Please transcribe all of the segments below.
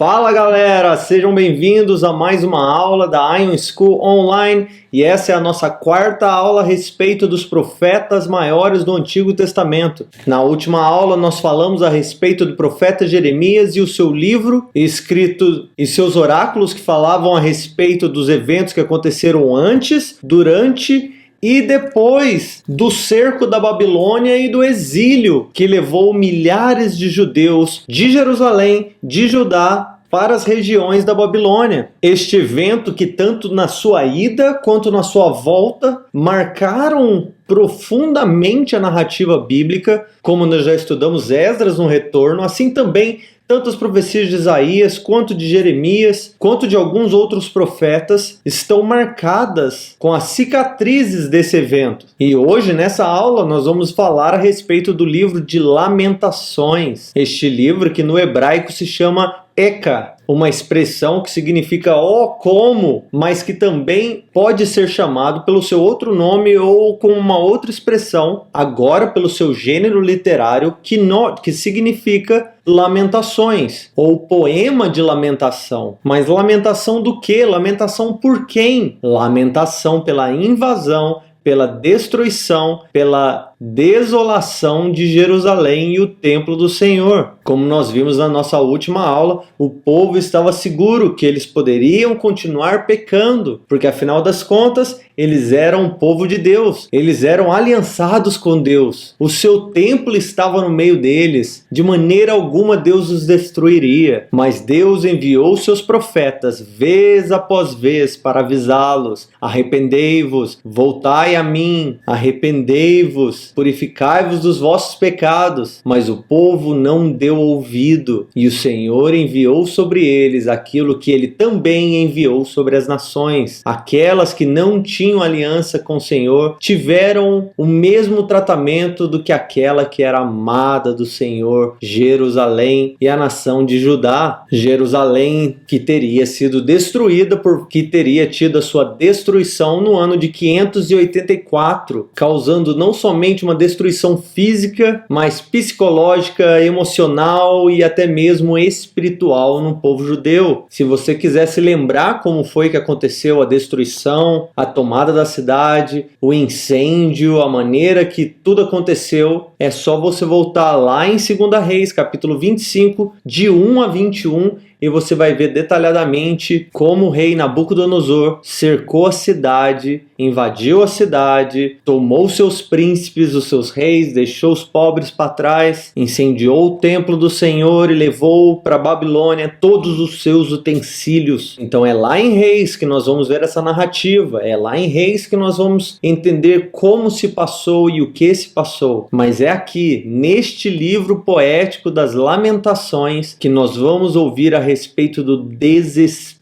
Fala galera, sejam bem-vindos a mais uma aula da Ion School Online e essa é a nossa quarta aula a respeito dos profetas maiores do Antigo Testamento. Na última aula nós falamos a respeito do profeta Jeremias e o seu livro escrito e seus oráculos que falavam a respeito dos eventos que aconteceram antes, durante e depois do cerco da Babilônia e do exílio que levou milhares de judeus de Jerusalém, de Judá, para as regiões da Babilônia. Este evento que tanto na sua ida quanto na sua volta marcaram profundamente a narrativa bíblica, como nós já estudamos Esdras no retorno, assim também tanto as profecias de Isaías, quanto de Jeremias, quanto de alguns outros profetas estão marcadas com as cicatrizes desse evento. E hoje, nessa aula, nós vamos falar a respeito do livro de Lamentações. Este livro que no hebraico se chama Eka, uma expressão que significa "ó como", mas que também pode ser chamado pelo seu outro nome ou com uma outra expressão, agora pelo seu gênero literário, que significa lamentações, ou poema de lamentação. Mas lamentação do quê? Lamentação por quem? Lamentação pela invasão, pela destruição, pela desolação de Jerusalém e o templo do Senhor. Como nós vimos na nossa última aula, o povo estava seguro que eles poderiam continuar pecando, porque afinal das contas, eles eram o povo de Deus, eles eram aliançados com Deus, o seu templo estava no meio deles, de maneira alguma Deus os destruiria, mas Deus enviou seus profetas vez após vez para avisá-los: arrependei-vos, voltai a mim, arrependei-vos, purificai-vos dos vossos pecados. Mas o povo não deu ouvido, e o Senhor enviou sobre eles aquilo que ele também enviou sobre as nações. Aquelas que não tinham aliança com o Senhor tiveram o mesmo tratamento do que aquela que era amada do Senhor, Jerusalém e a nação de Judá. Jerusalém que teria sido destruída, porque teria tido a sua destruição no ano de 584, causando não somente uma destruição física, mas psicológica, emocional e até mesmo espiritual no povo judeu. Se você quiser se lembrar como foi que aconteceu a destruição, a tomada da cidade, o incêndio, a maneira que tudo aconteceu, é só você voltar lá em 2 Reis, capítulo 25, de 1 a 21, e você vai ver detalhadamente como o rei Nabucodonosor cercou a cidade, invadiu a cidade, tomou seus príncipes, os seus reis, deixou os pobres para trás, incendiou o templo do Senhor e levou para a Babilônia todos os seus utensílios. Então é lá em Reis que nós vamos ver essa narrativa, é lá em Reis que nós vamos entender como se passou e o que se passou. Mas é aqui, neste livro poético das Lamentações, que nós vamos ouvir a respeito do desespero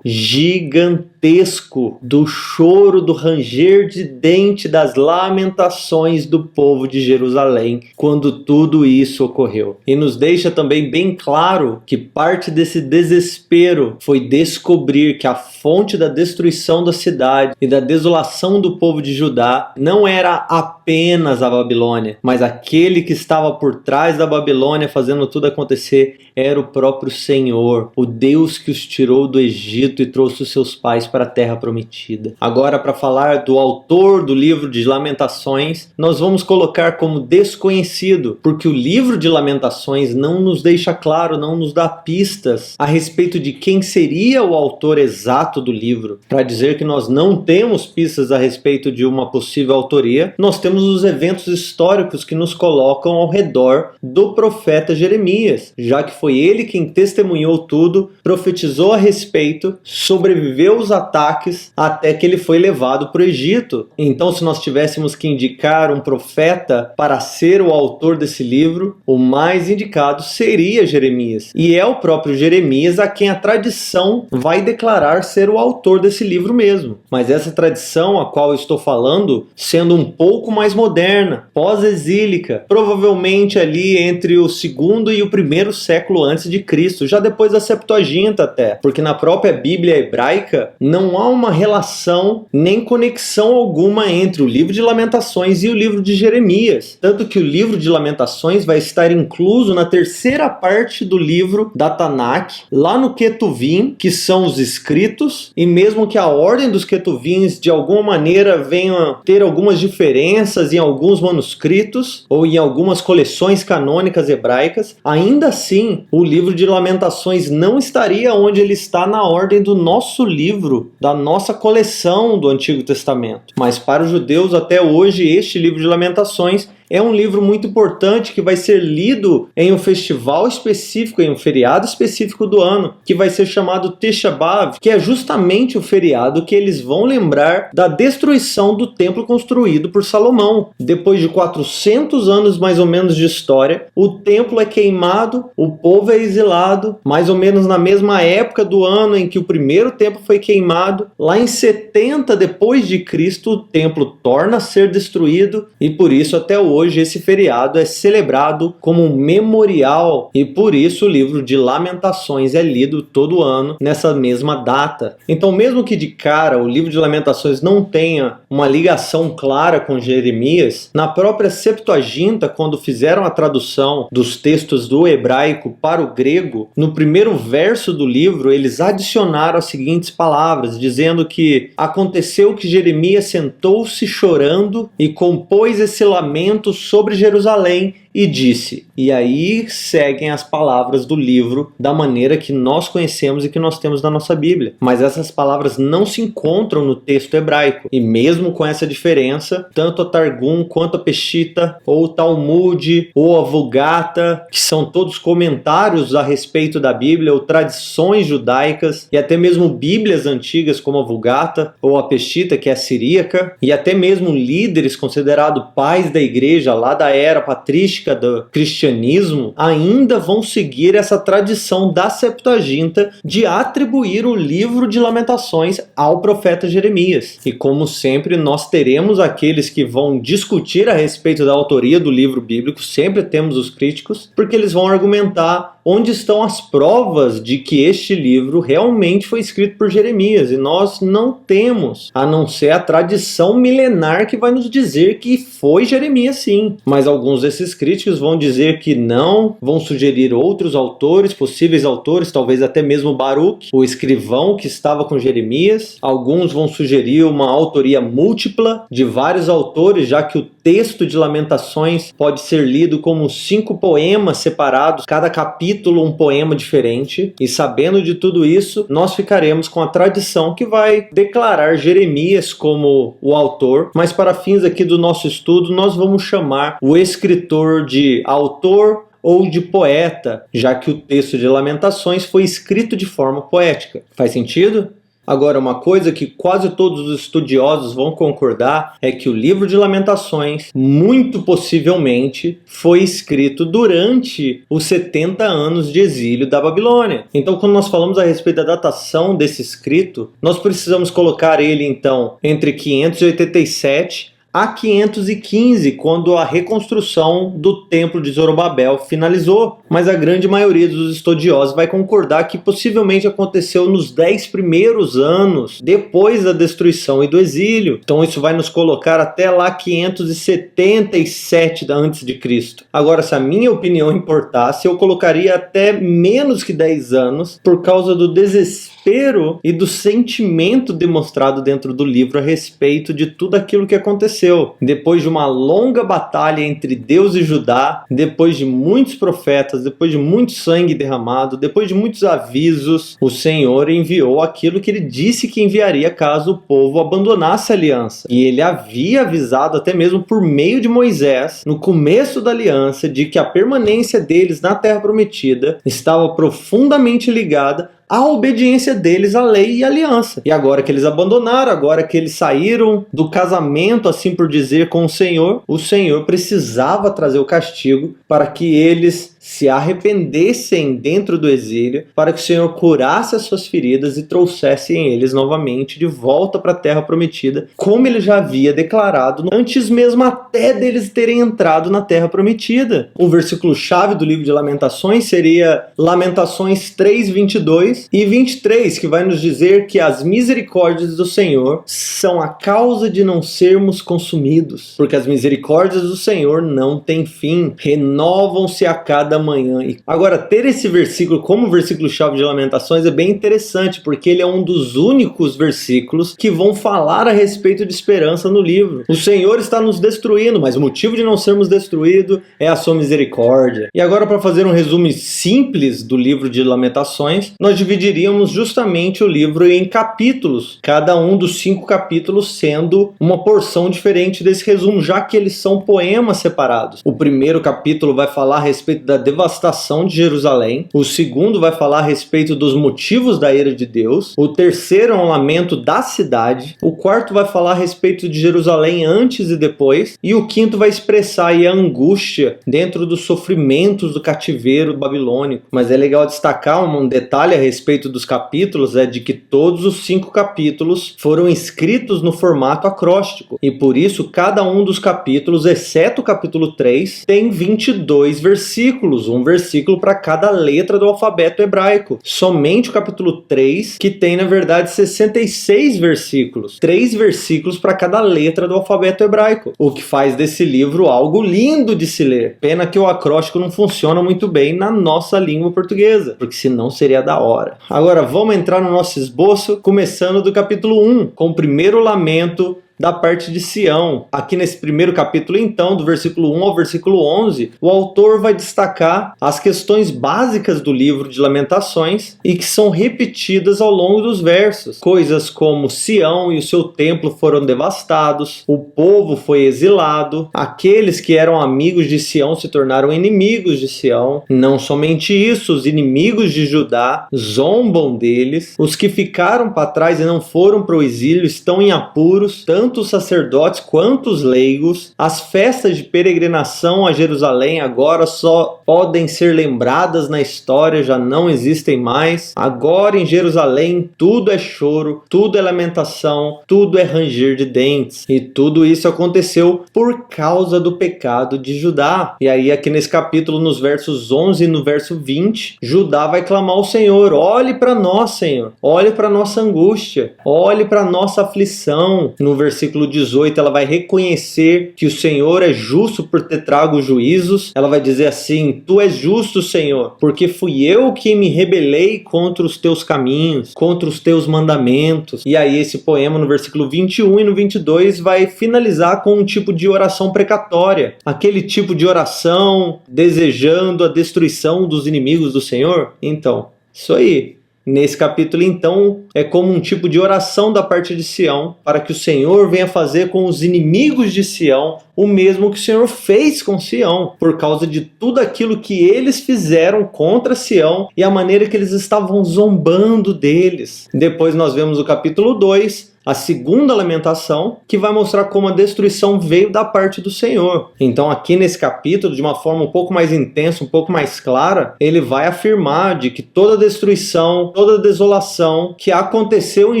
gigantesco, do choro, do ranger de dente, das lamentações do povo de Jerusalém quando tudo isso ocorreu. E nos deixa também bem claro que parte desse desespero foi descobrir que a fonte da destruição da cidade e da desolação do povo de Judá não era apenas a Babilônia, mas aquele que estava por trás da Babilônia fazendo tudo acontecer era o próprio Senhor, o Deus que os tirou do Egito e trouxe os seus pais para a terra prometida. Agora, para falar do autor do livro de Lamentações, nós vamos colocar como desconhecido, porque o livro de Lamentações não nos deixa claro, não nos dá pistas a respeito de quem seria o autor exato do livro. Para dizer que nós não temos pistas a respeito de uma possível autoria, nós temos os eventos históricos que nos colocam ao redor do profeta Jeremias, já que foi ele quem testemunhou tudo, profetizou a respeito, sobreviveu aos ataques até que ele foi levado para o Egito. Então, se nós tivéssemos que indicar um profeta para ser o autor desse livro, o mais indicado seria Jeremias. E é o próprio Jeremias a quem a tradição vai declarar ser o autor desse livro mesmo. Mas essa tradição a qual eu estou falando, sendo um pouco mais moderna, pós-exílica, provavelmente ali entre o segundo e o primeiro século antes de Cristo, já depois da Septuaginta até, porque na própria Bíblia hebraica não há uma relação nem conexão alguma entre o livro de Lamentações e o livro de Jeremias. Tanto que o livro de Lamentações vai estar incluso na terceira parte do livro da Tanakh, lá no Ketuvim, que são os escritos, e mesmo que a ordem dos Ketuvims de alguma maneira venha ter algumas diferenças em alguns manuscritos ou em algumas coleções canônicas hebraicas, ainda assim o livro de Lamentações não estaria onde ele está na ordem do nosso livro, da nossa coleção do Antigo Testamento. Mas para os judeus até hoje este livro de Lamentações é um livro muito importante que vai ser lido em um festival específico, em um feriado específico do ano, que vai ser chamado Tisha B'Av, que é justamente o feriado que eles vão lembrar da destruição do templo construído por Salomão. Depois de 400 anos mais ou menos de história, o templo é queimado, o povo é exilado, mais ou menos na mesma época do ano em que o primeiro templo foi queimado. Lá em 70 depois de Cristo, o templo torna a ser destruído e por isso até hoje esse feriado é celebrado como um memorial e por isso o livro de Lamentações é lido todo ano nessa mesma data. Então, mesmo que de cara o livro de Lamentações não tenha uma ligação clara com Jeremias, na própria Septuaginta, quando fizeram a tradução dos textos do hebraico para o grego, no primeiro verso do livro eles adicionaram as seguintes palavras, dizendo que aconteceu que Jeremias sentou-se chorando e compôs esse lamento sobre Jerusalém e disse. E aí seguem as palavras do livro da maneira que nós conhecemos e que nós temos na nossa Bíblia. Mas essas palavras não se encontram no texto hebraico. E mesmo com essa diferença, tanto a Targum quanto a Peshitta, ou o Talmud, ou a Vulgata, que são todos comentários a respeito da Bíblia, ou tradições judaicas, e até mesmo Bíblias antigas como a Vulgata, ou a Peshitta, que é a siríaca, e até mesmo líderes considerados pais da igreja lá da era patrística do cristianismo, ainda vão seguir essa tradição da Septuaginta de atribuir o livro de Lamentações ao profeta Jeremias. E como sempre, nós teremos aqueles que vão discutir a respeito da autoria do livro bíblico, sempre temos os críticos, porque eles vão argumentar onde estão as provas de que este livro realmente foi escrito por Jeremias, e nós não temos, a não ser a tradição milenar que vai nos dizer que foi Jeremias sim. Mas alguns desses críticos vão dizer que não, vão sugerir outros autores, possíveis autores, talvez até mesmo Baruch, o escrivão que estava com Jeremias. Alguns vão sugerir uma autoria múltipla de vários autores, já que o texto de Lamentações pode ser lido como 5 poemas separados, cada capítulo um poema diferente, e sabendo de tudo isso, nós ficaremos com a tradição que vai declarar Jeremias como o autor, mas para fins aqui do nosso estudo, nós vamos chamar o escritor de autor ou de poeta, já que o texto de Lamentações foi escrito de forma poética. Faz sentido? Agora, uma coisa que quase todos os estudiosos vão concordar é que o livro de Lamentações, muito possivelmente, foi escrito durante os 70 anos de exílio da Babilônia. Então, quando nós falamos a respeito da datação desse escrito, nós precisamos colocar ele, então, entre 587 a 515, quando a reconstrução do templo de Zorobabel finalizou. Mas a grande maioria dos estudiosos vai concordar que possivelmente aconteceu nos 10 primeiros anos depois da destruição e do exílio. Então isso vai nos colocar até lá 577 a.C. Agora, se a minha opinião importasse, eu colocaria até menos que 10 anos por causa do desespero e do sentimento demonstrado dentro do livro a respeito de tudo aquilo que aconteceu. Depois de uma longa batalha entre Deus e Judá, depois de muitos profetas, depois de muito sangue derramado, depois de muitos avisos, o Senhor enviou aquilo que ele disse que enviaria caso o povo abandonasse a aliança. E ele havia avisado até mesmo por meio de Moisés, no começo da aliança, de que a permanência deles na Terra Prometida estava profundamente ligada à obediência deles à lei e à aliança. E agora que eles abandonaram, agora que eles saíram do casamento, assim por dizer, com o Senhor precisava trazer o castigo para que eles se arrependessem dentro do exílio, para que o Senhor curasse as suas feridas e trouxesse eles novamente de volta para a terra prometida, como ele já havia declarado antes mesmo até deles terem entrado na terra prometida. O versículo-chave do livro de Lamentações seria Lamentações 3, 22 e 23, que vai nos dizer que as misericórdias do Senhor são a causa de não sermos consumidos, porque as misericórdias do Senhor não têm fim, renovam-se a cada manhã. Agora, ter esse versículo como versículo-chave de Lamentações é bem interessante, porque ele é um dos únicos versículos que vão falar a respeito de esperança no livro. O Senhor está nos destruindo, mas o motivo de não sermos destruídos é a sua misericórdia. E agora, para fazer um resumo simples do livro de Lamentações, nós dividiríamos justamente o livro em capítulos, cada um dos 5 capítulos sendo uma porção diferente desse resumo, já que eles são poemas separados. O primeiro capítulo vai falar a respeito da devastação de Jerusalém, o segundo vai falar a respeito dos motivos da ira de Deus, o terceiro é um lamento da cidade, o quarto vai falar a respeito de Jerusalém antes e depois, e o quinto vai expressar aí a angústia dentro dos sofrimentos do cativeiro babilônico. Mas é legal destacar um detalhe a respeito dos capítulos, é de que todos os 5 capítulos foram escritos no formato acróstico, e por isso cada um dos capítulos, exceto o capítulo 3, tem 22 versículos, um versículo para cada letra do alfabeto hebraico. Somente o capítulo 3, que tem na verdade 66 versículos, 3 versículos para cada letra do alfabeto hebraico, o que faz desse livro algo lindo de se ler. Pena que o acróstico não funciona muito bem na nossa língua portuguesa, porque senão seria da hora. Agora vamos entrar no nosso esboço, começando do capítulo 1, com o primeiro lamento da parte de Sião. Aqui nesse primeiro capítulo, então, do versículo 1 ao versículo 11, o autor vai destacar as questões básicas do livro de Lamentações e que são repetidas ao longo dos versos. Coisas como Sião e o seu templo foram devastados, o povo foi exilado, aqueles que eram amigos de Sião se tornaram inimigos de Sião. Não somente isso, os inimigos de Judá zombam deles, os que ficaram para trás e não foram para o exílio estão em apuros, tanto os sacerdotes quanto os leigos. As festas de peregrinação a Jerusalém agora só podem ser lembradas na história, já não existem mais. Agora em Jerusalém tudo é choro, tudo é lamentação, tudo é ranger de dentes. E tudo isso aconteceu por causa do pecado de Judá. E aí aqui nesse capítulo, nos versos 11 e no verso 20, Judá vai clamar ao Senhor: olhe para nós, Senhor, olhe para nossa angústia, olhe para nossa aflição. No versículo 18, ela vai reconhecer que o Senhor é justo por ter trago juízos. Ela vai dizer assim: tu és justo, Senhor, porque fui eu que me rebelei contra os teus caminhos, contra os teus mandamentos. E aí esse poema no versículo 21 e no 22 vai finalizar com um tipo de oração precatória, aquele tipo de oração desejando a destruição dos inimigos do Senhor. Então, isso aí. Nesse capítulo, então, é como um tipo de oração da parte de Sião, para que o Senhor venha fazer com os inimigos de Sião o mesmo que o Senhor fez com Sião, por causa de tudo aquilo que eles fizeram contra Sião e a maneira que eles estavam zombando deles. Depois nós vemos o capítulo 2, a segunda lamentação, que vai mostrar como a destruição veio da parte do Senhor. Então aqui nesse capítulo, de uma forma um pouco mais intensa, um pouco mais clara, ele vai afirmar de que toda destruição, toda desolação que aconteceu em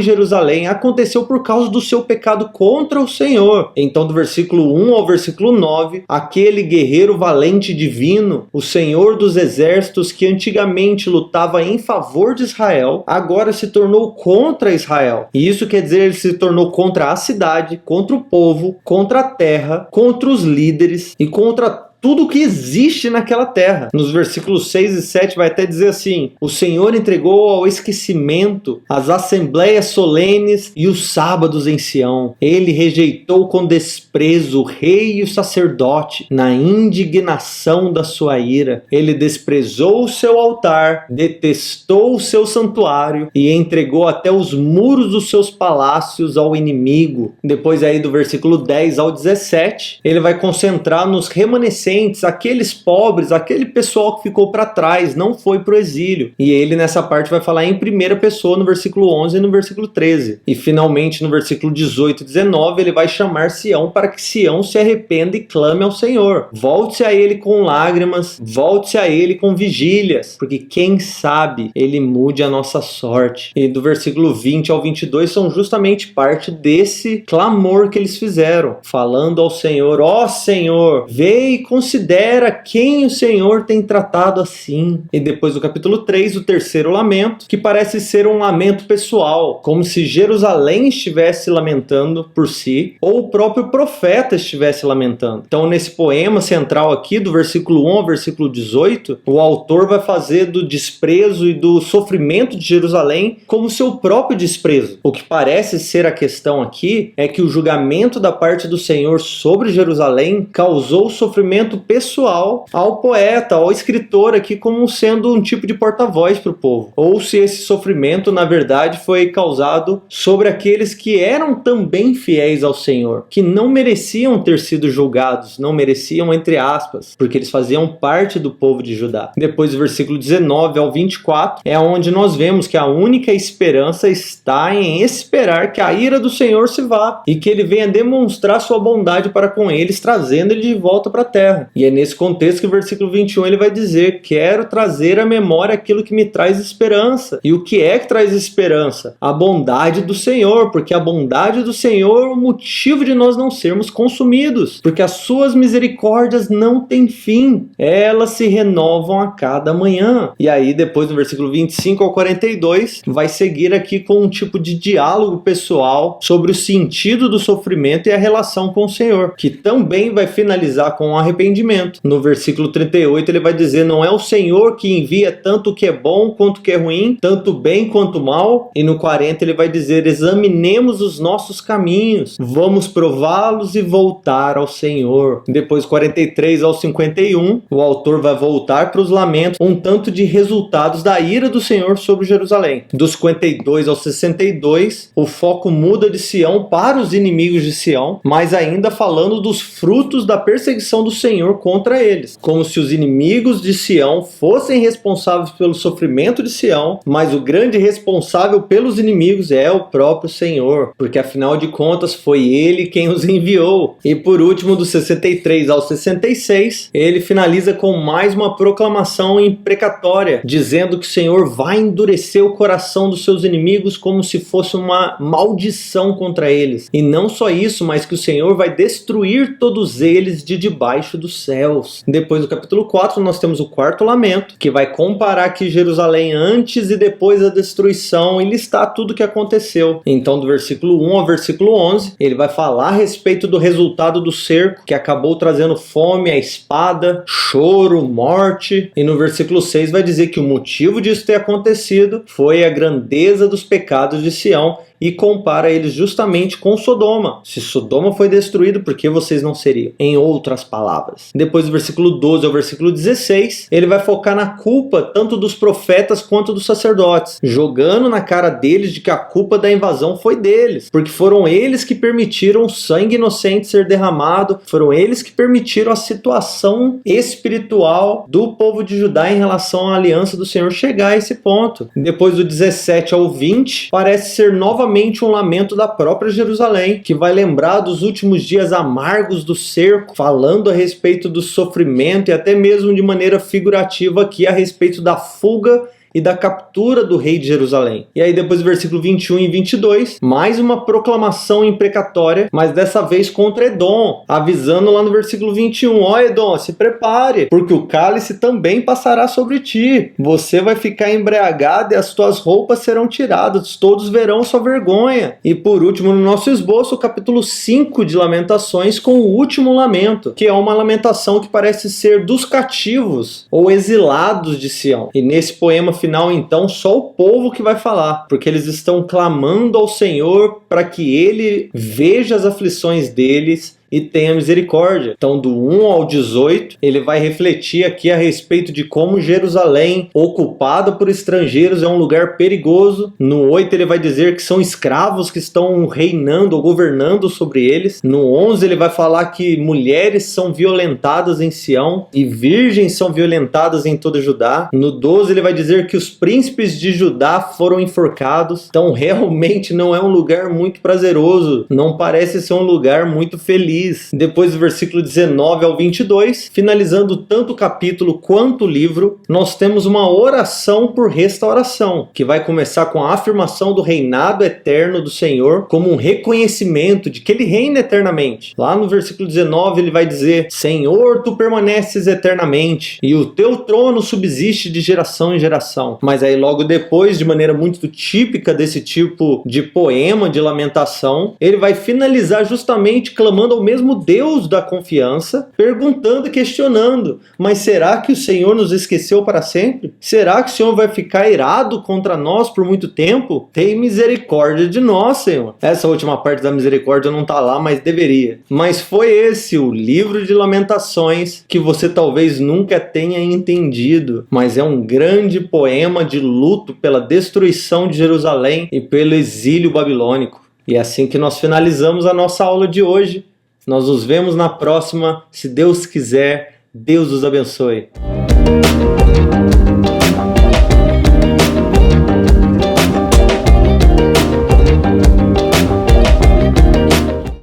Jerusalém, aconteceu por causa do seu pecado contra o Senhor. Então do versículo 1 ao versículo 9, aquele guerreiro valente divino, o Senhor dos exércitos que antigamente lutava em favor de Israel, agora se tornou contra Israel. E isso quer dizer, ele se tornou contra a cidade, contra o povo, contra a terra, contra os líderes e contra tudo que existe naquela terra. Nos versículos 6 e 7 vai até dizer assim: o Senhor entregou ao esquecimento as assembleias solenes e os sábados em Sião. Ele rejeitou com desprezo o rei e o sacerdote na indignação da sua ira. Ele desprezou o seu altar, detestou o seu santuário e entregou até os muros dos seus palácios ao inimigo. Depois aí do versículo 10 ao 17, ele vai concentrar nos remanescentes inocentes, aqueles pobres, aquele pessoal que ficou para trás, não foi pro exílio. E ele nessa parte vai falar em primeira pessoa no versículo 11 e no versículo 13. E finalmente no versículo 18 e 19 ele vai chamar Sião para que Sião se arrependa e clame ao Senhor. Volte-se a ele com lágrimas, volte-se a ele com vigílias, porque quem sabe ele mude a nossa sorte. E do versículo 20 ao 22 são justamente parte desse clamor que eles fizeram, falando ao Senhor: ó Senhor, vê e considera quem o Senhor tem tratado assim. E depois do capítulo 3, o terceiro lamento, que parece ser um lamento pessoal, como se Jerusalém estivesse lamentando por si, ou o próprio profeta estivesse lamentando. Então, nesse poema central aqui, do versículo 1 ao versículo 18, o autor vai fazer do desprezo e do sofrimento de Jerusalém como seu próprio desprezo. O que parece ser a questão aqui é que o julgamento da parte do Senhor sobre Jerusalém causou sofrimento pessoal ao poeta, ao escritor aqui, como sendo um tipo de porta-voz para o povo. Ou se esse sofrimento, na verdade, foi causado sobre aqueles que eram também fiéis ao Senhor, que não mereciam ter sido julgados, não mereciam, entre aspas, porque eles faziam parte do povo de Judá. Depois do versículo 19 ao 24 é onde nós vemos que a única esperança está em esperar que a ira do Senhor se vá e que ele venha demonstrar sua bondade para com eles, trazendo ele de volta para a terra. E é nesse contexto que o versículo 21 ele vai dizer: quero trazer à memória aquilo que me traz esperança. E o que é que traz esperança? A bondade do Senhor, porque a bondade do Senhor é o motivo de nós não sermos consumidos, porque as suas misericórdias não têm fim, elas se renovam a cada manhã. E aí depois no versículo 25 ao 42 vai seguir aqui com um tipo de diálogo pessoal sobre o sentido do sofrimento e a relação com o Senhor, que também vai finalizar com o arrependimento. No versículo 38 ele vai dizer: não é o Senhor que envia tanto o que é bom quanto o que é ruim, tanto bem quanto mal. E no 40 ele vai dizer: examinemos os nossos caminhos, vamos prová-los e voltar ao Senhor. Depois 43 ao 51 o autor vai voltar para os lamentos, um tanto de resultados da ira do Senhor sobre Jerusalém. Dos 52 ao 62 o foco muda de Sião para os inimigos de Sião, mas ainda falando dos frutos da perseguição do Senhor contra eles, como se os inimigos de Sião fossem responsáveis pelo sofrimento de Sião, mas o grande responsável pelos inimigos é o próprio Senhor, porque afinal de contas foi ele quem os enviou. E por último, do 63 ao 66 ele finaliza com mais uma proclamação imprecatória, dizendo que o Senhor vai endurecer o coração dos seus inimigos como se fosse uma maldição contra eles. E não só isso, mas que o Senhor vai destruir todos eles de debaixo dos céus. Depois do capítulo 4 nós temos o quarto lamento, que vai comparar aqui Jerusalém antes e depois da destruição e listar tudo o que aconteceu. Então do versículo 1 ao versículo 11 ele vai falar a respeito do resultado do cerco, que acabou trazendo fome, a espada, choro, morte. E no versículo 6 vai dizer que o motivo disso ter acontecido foi a grandeza dos pecados de Sião, e compara eles justamente com Sodoma. Se Sodoma foi destruído, por que vocês não seriam? Em outras palavras. Depois do versículo 12 ao versículo 16, ele vai focar na culpa tanto dos profetas quanto dos sacerdotes, jogando na cara deles de que a culpa da invasão foi deles, porque foram eles que permitiram o sangue inocente ser derramado, foram eles que permitiram a situação espiritual do povo de Judá em relação à aliança do Senhor chegar a esse ponto. Depois do 17 ao 20, parece ser novamente um lamento da própria Jerusalém, que vai lembrar dos últimos dias amargos do cerco, falando a respeito do sofrimento e até mesmo de maneira figurativa aqui a respeito da fuga e da captura do rei de Jerusalém. E aí depois do versículo 21 e 22, mais uma proclamação imprecatória, mas dessa vez contra Edom, avisando lá no versículo 21, ó Edom, se prepare, porque o cálice também passará sobre ti, você vai ficar embriagado e as tuas roupas serão tiradas, todos verão sua vergonha. E por último, no nosso esboço, o capítulo 5 de Lamentações, com o último lamento, que é uma lamentação que parece ser dos cativos ou exilados de Sião. E nesse poema final, então, só o povo que vai falar, porque eles estão clamando ao Senhor para que ele veja as aflições deles e tenha misericórdia. Então, do 1 ao 18, ele vai refletir aqui a respeito de como Jerusalém, ocupada por estrangeiros, é um lugar perigoso. No 8, ele vai dizer que são escravos que estão reinando ou governando sobre eles. No 11, ele vai falar que mulheres são violentadas em Sião e virgens são violentadas em todo Judá. No 12, ele vai dizer que os príncipes de Judá foram enforcados. Então, realmente não é um lugar muito prazeroso, não parece ser um lugar muito feliz. Depois do versículo 19 ao 22, finalizando tanto o capítulo quanto o livro, nós temos uma oração por restauração, que vai começar com a afirmação do reinado eterno do Senhor, como um reconhecimento de que ele reina eternamente. Lá no versículo 19 ele vai dizer: Senhor, tu permaneces eternamente, e o teu trono subsiste de geração em geração. Mas aí logo depois, de maneira muito típica desse tipo de poema de lamentação, ele vai finalizar justamente clamando ao mesmo Deus da confiança, perguntando e questionando: mas será que o Senhor nos esqueceu para sempre? Será que o Senhor vai ficar irado contra nós por muito tempo? Tem misericórdia de nós, Senhor. Essa última parte da misericórdia não está lá, mas deveria. Mas foi esse o livro de Lamentações, que você talvez nunca tenha entendido, mas é um grande poema de luto pela destruição de Jerusalém e pelo exílio babilônico. E é assim que nós finalizamos a nossa aula de hoje. Nós nos vemos na próxima, se Deus quiser. Deus os abençoe.